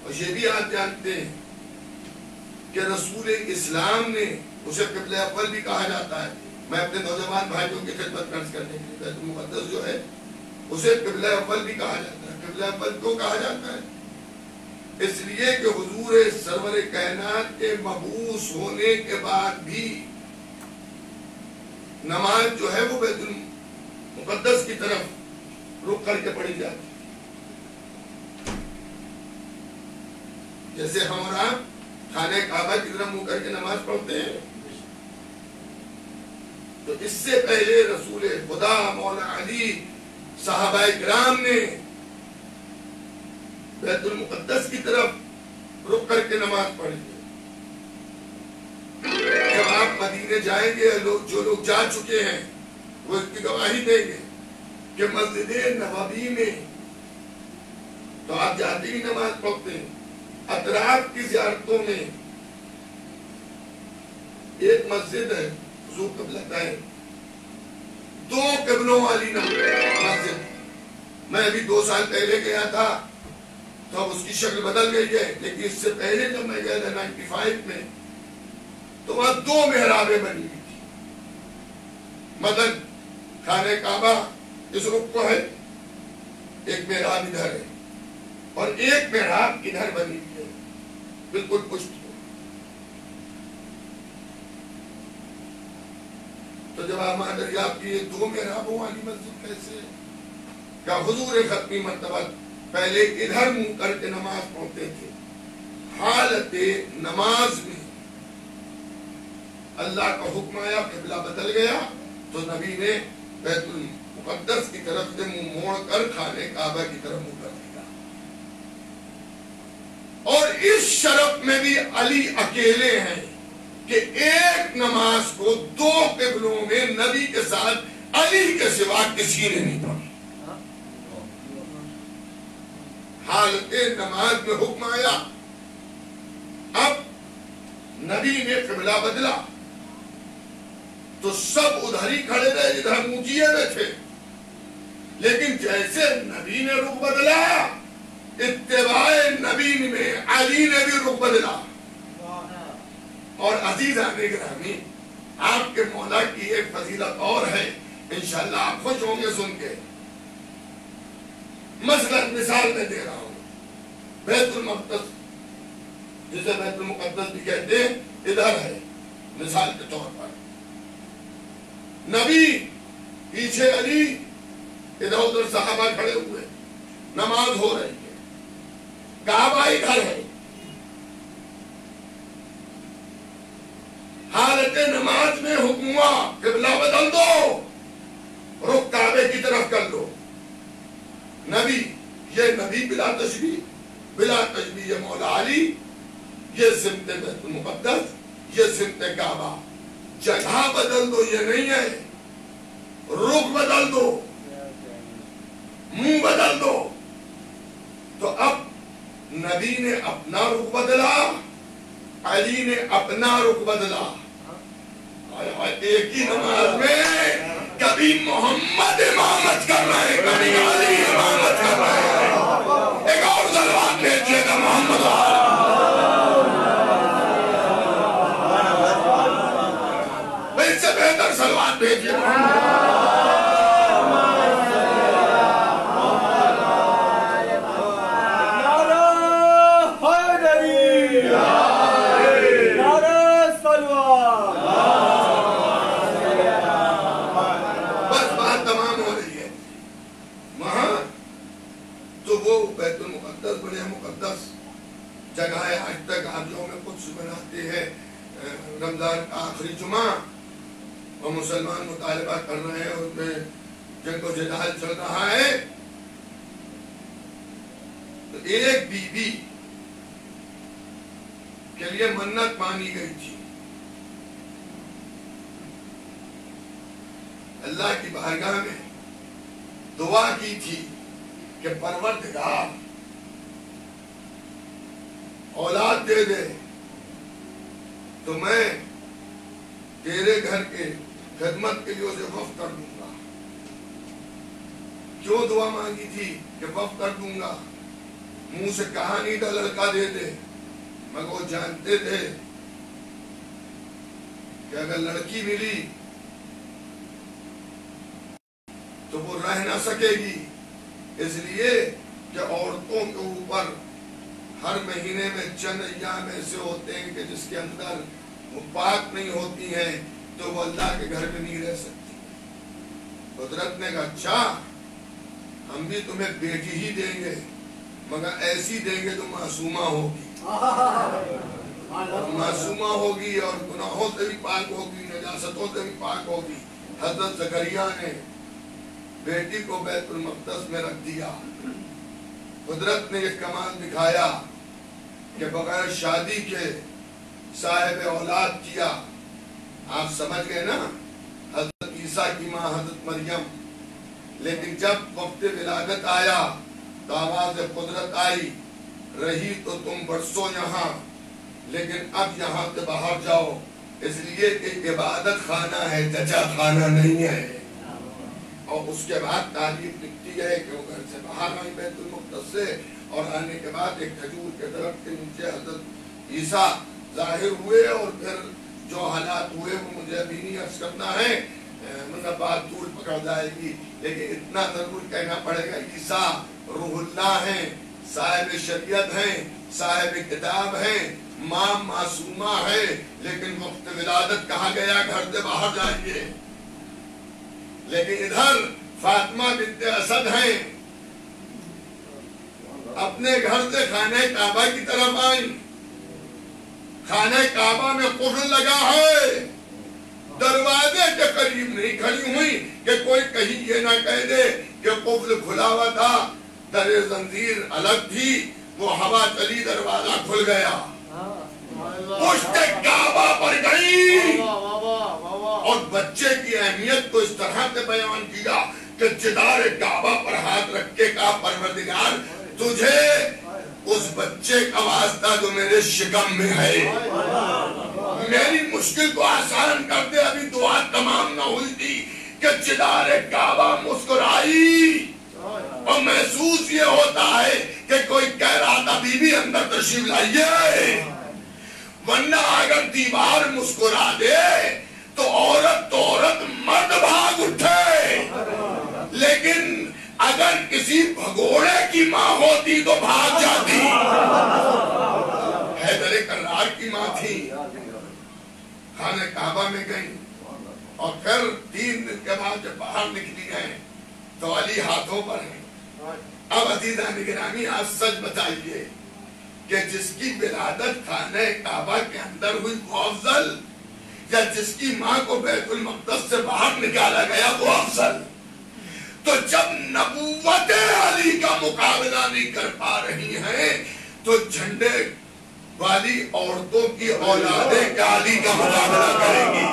اور یہ بھی آپ جانتے ہیں کہ رسول اسلام نے اسے قبلہ اول بھی کہا جاتا ہے. میں اپنے نوجوان بھائیوں کی خدمت درج کرنے کے لیے بیت المقدس جو ہے اسے قبلہ اول بھی کہا جاتا ہے. قبلہ اول کیوں کہا جاتا ہے؟ اس لیے کہ حضور سرور کائنات کے مبعوث ہونے کے بعد بھی نماز جو ہے وہ بیت المقدس کی طرف رخ کر کے پڑھی جاتی. جیسے ہم اور آپ خانہ کعبہ کی طرف منہ کر کے نماز پڑھتے ہیں تو اس سے پہلے رسول خدا مولا علی صحابہ کرام نے بیت المقدس کی طرف رخ کر کے نماز پڑھی. جب آپ مدینے جائیں گے جو لوگ جا چکے ہیں وہ اس کی گواہی دیں گے کہ مسجد نبوی میں تو آپ جاتے ہی نماز پڑھتے ہیں. اطراف کی زیارتوں میں ایک مسجد ہے ذو قبلتین، دو قبلوں والی مسجد. میں ابھی 2 سال پہلے گیا تھا تو اب اس کی شکل بدل گئی ہے، لیکن اس سے پہلے جب میں گیا تھا 95 میں تو وہاں 2 محرابیں بنی ہوئی تھی. مدن خانہ کعبہ اس رخ کو ہے، ایک محراب ادھر ہے اور ایک محراب ادھر بنی ہوئی ہے بالکل پشت کو. تو جب آپ دریافت کیے 2 محرابوں والی مسجد کیسے؟ کیا حضور ختمی مرتبہ پہلے ادھر منہ کر کے نماز پڑھتے تھے. حالت نماز میں اللہ کا حکم آیا، قبلہ بدل گیا تو نبی نے بیت المقدس کی طرف سے منہ موڑ کر خانہ کعبہ کی طرف منہ کر دیا. اور اس شرف میں بھی علی اکیلے ہیں کہ ایک ایک نماز کو دو قبلوں میں نبی کے ساتھ علی کے سوا کسی نے نہیں پڑھی. حالت نماز میں حکم آیا. اب نبی نے قبلہ بدلا تو سب ادھر ہی کھڑے رہے جدھر منہ کیے ہوئے تھے. لیکن جیسے نبی نے رخ بدلا اتباع نبی میں علی نے بھی رخ بدلا. اور عزیزان گرامی آپ کے مولا کی ایک فضیلت اور ہے, انشاءاللہ آپ خوش ہوں گے سن کے. مثلا مثال میں دے رہا ہوں, بیت المقدس جسے بیت المقدس بھی کہتے ہیں ادھر ہے. مثال کے طور پر نبی پیچھے علی, ادھر ادھر صحابہ کھڑے ہوئے, نماز ہو رہی ہے, کعبہ ادھر ہے. حالت نماز میں حکم ہوا قبلہ بدل دو, رخ کعبے کی طرف کر دو. نبی, یہ نبی بلا تشبیہ یہ مولا علی, یہ سمت بیت المقدس, یہ سمت کعبہ. جگہ بدل دو یہ نہیں ہے, رخ بدل دو, منہ بدل دو. تو اب نبی نے اپنا رخ بدلا, علی نے اپنا رخ بدلا. ایک ہی نماز میں کبھی محمد امامت کر رہے ہیں, کبھی علی امامت کر رہے ہیں. ایک اور سلوات بھیجیے گا محمد میں اس سے بہتر سلوات بھیجیے بڑے مقدس جگہ ہے. آج تک آپ یوم قدس مناتے ہیں, رمضان کا آخری جمعہ, اور مسلمان مطالبہ کر رہے ہیں, اس میں جنگ و جدال چل رہا ہے. تو ایک بی بی کے لیے منت مانی گئی تھی, اللہ کی بارگاہ میں دعا کی تھی کہ پروردگار اولاد دے دے تو میں تیرے گھر کے خدمت کے لیے اسے وقف کر دوں گا. کیوں دعا مانگی تھی کہ وقف کر دوں گا؟ منہ سے کہا نہیں تھا لڑکا دے دے, مگر وہ جانتے تھے کہ اگر لڑکی ملی تو وہ رہ نہ سکے گی, اس لیے کہ عورتوں کے اوپر ہر مہینے میں چند ایام ایسے ہوتے ہیں کہ جس کے اندر وہ پاک نہیں ہوتی ہیں, تو وہ اللہ کے گھر میں نہیں رہ سکتی. قدرت نے کہا اچھا ہم بھی تمہیں بیٹی ہی دیں گے, مگر ایسی دیں گے جو معصومہ ہوگی, معصومہ ہوگی اور گناہوں سے بھی پاک ہوگی, نجاستوں سے بھی پاک ہوگی. حضرت زکریا نے بیٹی کو بیت المقدس میں رکھ دیا. قدرت نے یہ کمال دکھایا کہ بغیر شادی کے صاحب اولاد کیا. آپ سمجھ گئے نا, حضرت عیسیٰ کی ماں حضرت مریم. لیکن جب وقت ولادت آیا تو آواز قدرت آئی, رہی تو تم برسوں یہاں, لیکن اب یہاں سے باہر جاؤ, اس لیے کہ عبادت خانہ ہے, ججا خانہ نہیں ہے. اور اس کے بعد تعریف لکھتی ہے کہ وہ گھر سے باہر آئی بیت المقدس سے, اور آنے کے بعد ایک کھجور کے درخت کے نیچے حضرت عیسیٰ ظاہر ہوئے. اور پھر جو حالات ہوئے وہ مجھے ابھی نہیں عرض کرنا ہے, مطلب بات دور پکڑ جائے گی, لیکن اتنا ضرور کہنا پڑے گا عیسیٰ روح اللہ ہیں, صاحب شریعت ہیں, صاحب کتاب ہیں, ماں معصومہ ہے, لیکن وقت ولادت کہا گیا گھر سے باہر جائیے. لیکن ادھر فاطمہ بنت اسد ہیں, اپنے گھر سے خانہ کعبہ کی طرف آئیں. خانہ کعبہ میں قفل لگا ہے, دروازے کے قریب نہیں کھڑی ہوئی کہ کوئی کہیں یہ نہ کہہ دے کہ قفل کھلا ہوا تھا, در زنجیر الگ تھی, وہ ہوا چلی دروازہ کھل گیا. پشت کعبہ پر گئی اور بچے کی اہمیت کو اس طرح سے بیان کیا کہ جدار کعبہ پر ہاتھ رکھ کے کہا پروردگار تجھے اس بچے کا واسطہ جو میرے شکم میں ہے میری مشکل کو آسان کر دے. ابھی دعا تمام نہ ہوئی تھی کہ جدار کعبہ مسکرائی اور محسوس یہ ہوتا ہے کہ کوئی کہہ رہا تھا بی بی اندر تشریف لائیے. ورنہ اگر دیوار مسکرا دے تو عورت مرد بھاگ اٹھے. لیکن اگر کسی بھگوڑے کی ماں ہوتی تو بھاگ جاتی. حیدر کرار کی ماں تھی. خانہ کعبہ میں گئی اور پھر 3 دن کے بعد جب باہر نکلی ہیں تو علی ہاتھوں پر ہیں. اب عزیزان گرامی آپ سچ بتائیے کہ جس کی ولادت خانہ کعبہ کے اندر ہوئی وہ افضل یا جس کی ماں کو بیت المقدس سے باہر نکالا گیا وہ افضل؟ تو جب نبوت علی کا مقابلہ نہیں کر پا رہی ہیں تو جھنڈے والی عورتوں کی اولادیں کیا علی کا مقابلہ کریں گی؟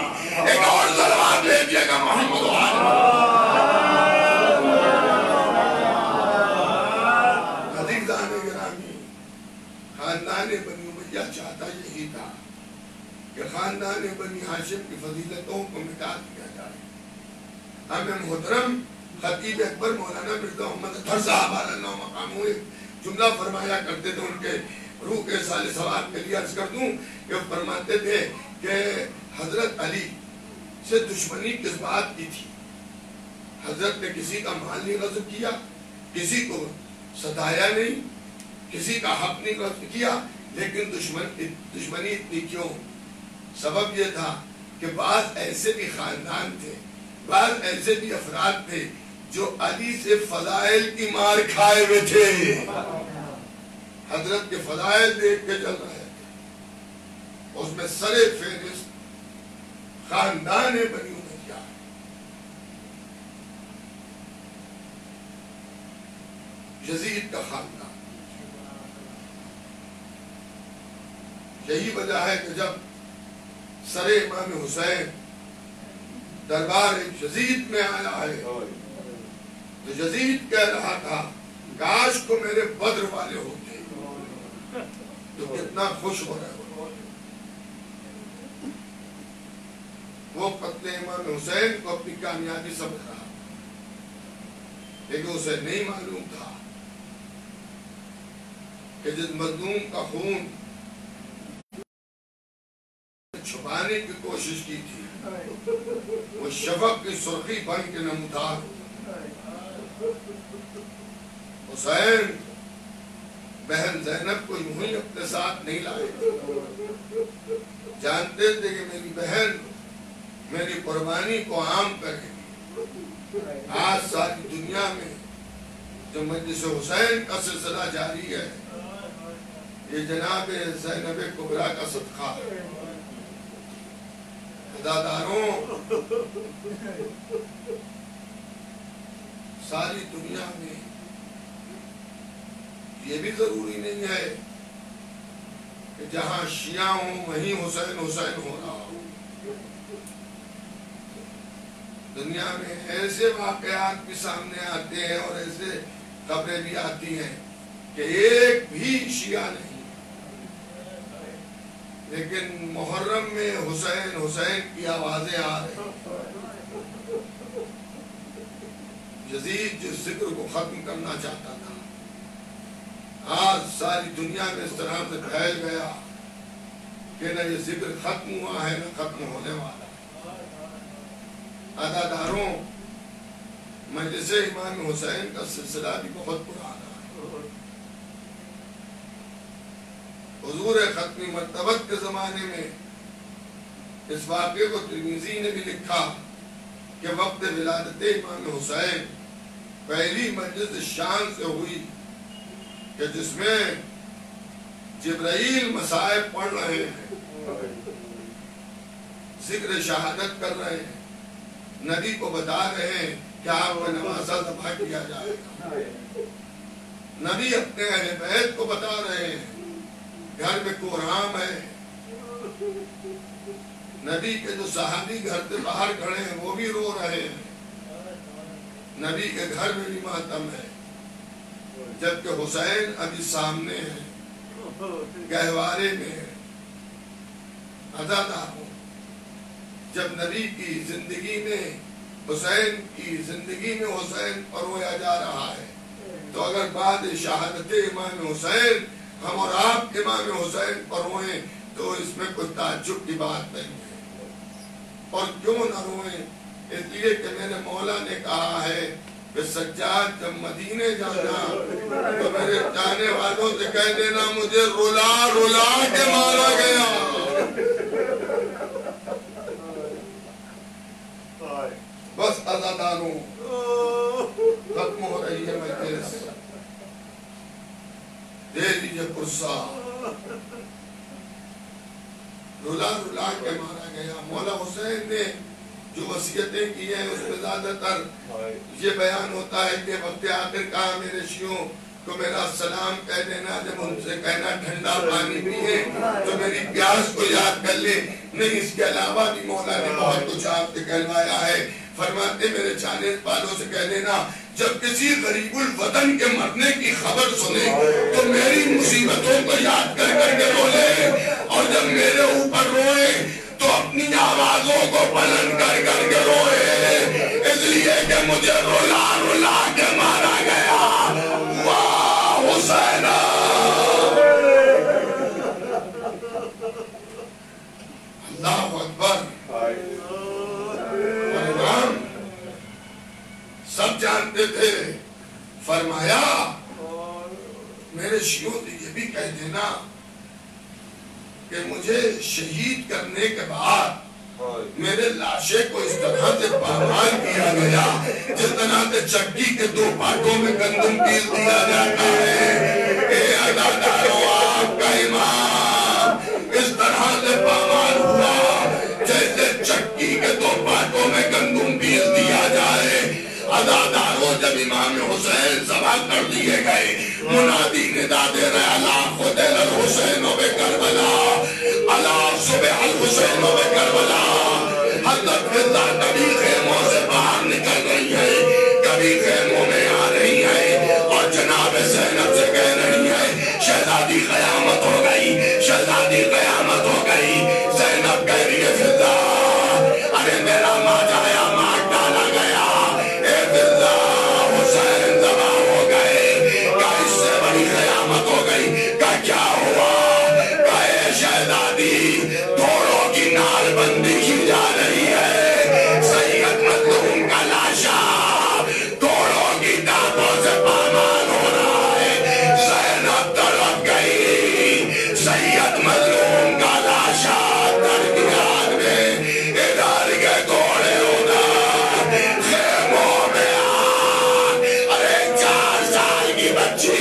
ایک اور ضربات لیجئے گا محمد خاندان بنی امیہ چاہتا یہی تھا کہ خاندان بنی ہاشم کی فضیلتوں کو مٹا دیا جائے. ہمیں محترم خطیب اکبر مولانا مرزا محمد اطہر صاحب علیہ اللہ مقاموں ایک جملہ فرمایا کرتے تھے. ان کے روح کے سال ثواب کے لیے عرض کر دوں کہ وہ فرماتے تھے کہ حضرت علی سے دشمنی کس بات کی تھی؟ حضرت نے کسی کا مال نہیں غصب کیا, کسی کو ستایا نہیں, کسی کا حق نہیں غصب کیا, لیکن دشمنی اتنی کیوں؟ سبب یہ تھا کہ بعض ایسے بھی خاندان تھے, بعض ایسے بھی افراد تھے جو علی سے فضائل کی مار کھائے ہوئے تھے. حضرت کے فضائل دیکھ کے چل رہے تھے. اس میں سر فہرست خاندان بنی امیہ, یزید کا خاندان. یہی وجہ ہے کہ جب سر امام حسین دربار یزید میں آیا ہے تو یزید کہہ رہا تھا کاش کو میرے بدر والے ہوتے تو کتنا خوش ہو رہے ہو. وہ قتل امام حسین کو اپنی کامیابی سمجھ رہا, لیکن اسے نہیں معلوم تھا کہ جس مظلوم کا خون چھپانے کی کوشش کی تھی وہ شفق کی سرخی بن کے نمودار. حسین بہن زینب کو یوں ہی اپنے ساتھ نہیں لائے, جانتے تھے کہ میری بہن میری قربانی کو عام کرے گی. آج ساری دنیا میں جو مجلس حسین کا سلسلہ جاری ہے یہ جناب زینب کبریٰ کا صدقہ ہے. عزاداروں, ساری دنیا میں یہ بھی ضروری نہیں ہے کہ جہاں شیعہ ہوں وہیں حسین حسین ہو رہا ہو. دنیا میں ایسے واقعات بھی سامنے آتے ہیں اور ایسے خبریں بھی آتی ہیں کہ ایک بھی شیعہ نہیں, لیکن محرم میں حسین حسین کی آوازیں آ رہی. یزید جس ذکر کو ختم کرنا چاہتا تھا آج ساری دنیا میں اس طرح سے پھیل گیا کہ نہ یہ ذکر ختم ہوا ہے نہ ختم ہونے والا. عزاداروں, مجلس امام حسین کا سلسلہ بھی بہت پرانا ہے. حضور ختمی مرتبت کے زمانے میں اس واقعے کو ترمذی نے بھی لکھا کہ وقت ولادت امام حسین پہلی مجلس شان سے ہوئی کہ جس میں جبرائیل مصائب پڑھ رہے ہیں, ذکر شہادت کر رہے ہیں, نبی کو بتا رہے ہیں کہ آپ کا نوازہ ذبح کیا جائے گا. نبی اپنے اہل بیت کو بتا رہے ہیں گھر میں کوہرام ہے, نبی کے جو صحابی گھر سے باہر کھڑے ہیں وہ بھی رو رہے ہیں، نبی کے گھر میں بھی ماتم ہے، جبکہ حسین ابھی سامنے ہے، گہوارے میں ہے۔ عزادار ہوں، جب نبی کی زندگی میں حسین پرویا جا رہا ہے، تو اگر بعد شہادت امام حسین ہم اور آپ امام حسین پروئیں تو اس میں کوئی تعجب کی بات نہیں ہے۔ اور کیوں نہ روئیں؟ اس لیے کہ میرے مولا نے کہا ہے کہ سجاد جب مدینے جانا تو میرے جانے والوں سے کہہ دینا مجھے رلا رلا کے مارا گیا۔ بس عزاداروں ختم ہو رہی ہے مجلس، دے دیجئے قرصہ۔ رلا رلا کے مارا گیا۔ مولا حسین نے جو وصیتیں کی ہیں اس میں زیادہ تر یہ بیان ہوتا ہے کہ وقت آخر کہا میرے شیعوں کو میرا سلام کہہ دینا، جب ان سے کہنا ٹھنڈا پانی پیئے تو میری پیاس کو یاد کر لے۔ نہیں، اس کے علاوہ بھی مولا نے بہت کچھ آپ سے کہلوایا ہے۔ فرماتے میرے چانے والوں سے کہہ دینا جب کسی غریب الوطن کے مرنے کی خبر سنے تو میری مصیبتوں کو یاد کر کر کے رو لے، اور جب میرے اوپر روئے تو اپنی آوازوں کو بلند کر کر کے روئے، اس لیے کہ مجھے رولا رولا کے مارا گیا۔ واہ حسین! اللہ اکبر! سب جانتے تھے۔ فرمایا میرے شیعوں سے یہ بھی کہہ دینا کہ مجھے شہید کرنے کے بعد میرے لاشے کو اس طرح سے پامال کیا گیا جس طرح سے چکی کے دو پارٹوں میں گندم پیس دیا جاتا ہے۔ اے عزادارو آپ کا امام اس طرح سے پامال ہوا جیسے چکی کے دو پارٹوں میں گندم پیس دیا جائے۔ عزادارو جب امام حسین ذبح کر دیے گئے، منادی ندا دے رہے اللہ خدل الحسین و کربلا، اللہ صبح الحسین و کربلا۔ حضرت فضا کبھی خیموں سے باہر نکل رہی ہے، کبھی خیموں میں آ رہی ہے، اور جناب زینب سے کہہ رہی ہے شہزادی قیامت ہو گئی، شہزادی قیامت ہو گئی۔ زینب کہہ رہی ہے فضا ارے میرا ماں جایا ماں ڈالا گیا، اے فضا حسین ذبح ہو گئے۔ کہا اس سے بڑی قیامت ہو گئی۔ کہا کیا ہوا؟ کہا اے شہزادی گھوڑوں کی نال بندی کی جا رہی ہے، سید مظلوم کا لاشا گھوڑوں کی دانتوں سے پامال ہو رہا ہے۔ زینب تڑپ گئی، سید مظلوم کا لاشا درمیان میں، ادھر کے گھوڑے ادھر، خیموں میں آگ۔ ارے 4 سال کی بچی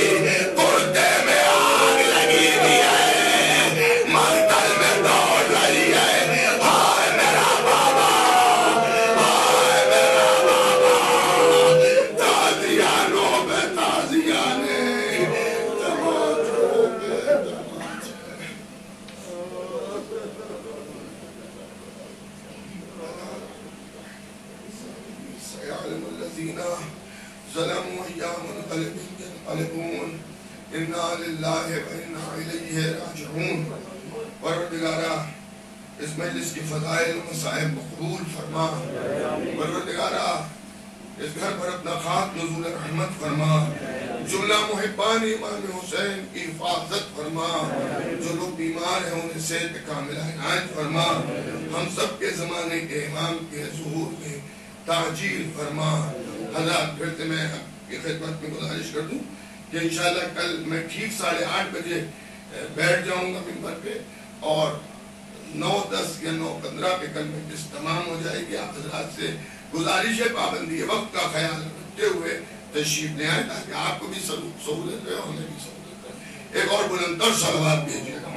کرتے میں آگ لگی ہوئی ہے، مقتل میں دوڑ رہی ہے۔ ہائے میرا بابا، ہائے میرا بابا، تازیانوں پہ تازیانے، تماچوں پہ تماچے۔ سيعلم الذين ظلموا أيّ منقلب ينقلبون إنا لله وإنا إليه راجعون۔ پروردگارا اس مجلس کی فضائل و مصائب مقبول فرما، پروردگارا اس گھر پر اپنا خاک نزول رحمت فرما، جملہ محبان امام حسین کی حفاظت فرما، جو لوگ بیمار ہیں انہیں صحت کاملہ عنایت فرما، ہم سب کے زمانے کے امام کے ظہور میں تعجیل فرما۔ حضرات پھر سے میں آپ کی خدمت میں گزارش کر دوں کہ انشاءاللہ کل میں ٹھیک 8:30 بجے بیٹھ جاؤں گا منبر پہ، اور 9:10 یا 9:15 پہ کل مجلس تمام ہو جائے گی۔ آپ حضرات سے گزارش ہے پابندی وقت کا خیال رکھتے ہوئے تشریف لے آئیں تاکہ آپ کو بھی سہولت رہے اور ہمیں بھی سہولت رہے۔ ایک اور بلند تر صلوات بھیجیے گا۔